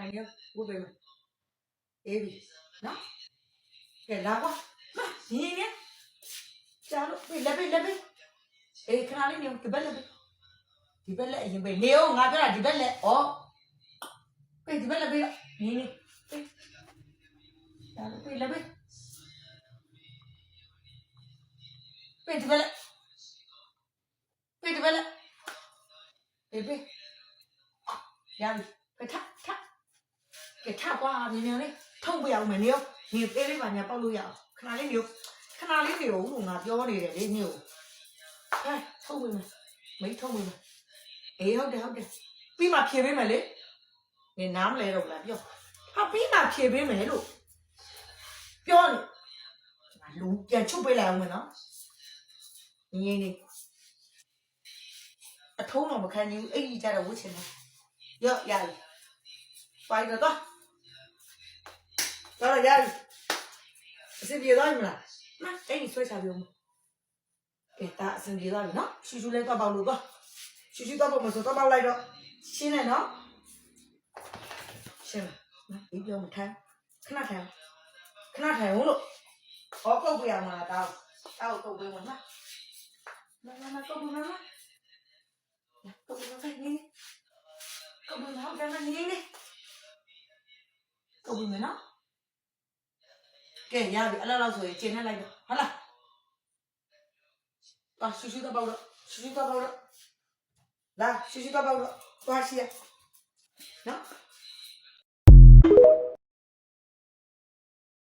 ထိုင်ရောဝုတ်ပေးမယ်အေးပြီနော်ကဲလာကွာညီနေကြားလို့ပြေးလက်ပြေးအေးခဏလေးနေဒီဘက်လက်ဒီဘက်လက်အရင်ပြေးနေအောင်ငါပြောတာဒီဘက်လက်ဩပြေးဒီဘက်လက်ပြေးညီနေပြေးကြားလို့ပြေးလက်ပြေးဒီဘက်လက်ပြေးဒီဘက်လက်ပြေးရပြီကထကထကွာမြန်မြန်လေးထုံးပြအောင်မယ်နေရောညီသေးလေးပါညာပေါက်လို့ရအောင်ခဏလေးနေရောဦးငါပြောနေတယ်လေနေကိုဟဲ့ထုံးပေးမယ်မိထုံးပေးမယ်အေးဟုတ်တယ်ပြီးမှဖြေပေးမယ်လေနေနားမလဲတော့လားပြောဟာပြီးမှဖြေပေးမယ်လို့ပြောနေငါလူပြန်ချုပ်ပေးလိုက်အောင်မယ်နော်ညီနေအထုံးတော့မခံဘူးအဲ့ဒီကြတော့ဝှချင်တယ်ရော့ရပြီပိုင်တော့ရပြီအစင်ပြေသွားပြီမလားမအဲ့ဒီဆွဲချပြုံးကဲဒါအစင်ပြေသွားပြီနော်ရှူလေးတော့ပေါက်လို့တော့ရှူတော့ပေါက်မဆိုတော့ပေါက်လိုက်တော့ရှင်းနေနော်ရှင်းနော်ဒီပြောမထိုင်ခဏထိုင်ဦးလို့ဟောကုတ်ပြရမှာတောက်ကုတ်ပေးမလားမကုတ်ဘူးနော်ကုတ်ဘူးခိုင်းနေကုတ်ဘူးနော်ကဲနေကုတ်ဘူးနော်ကဲရပြီအဲ့လောက်ဆိုရင်ကျင်းနေလိုက်တော့ဟုတ်လားပါရှူတော့ပေါက်တော့လာရှူတော့ပေါက်တော့သွားရှိရနော်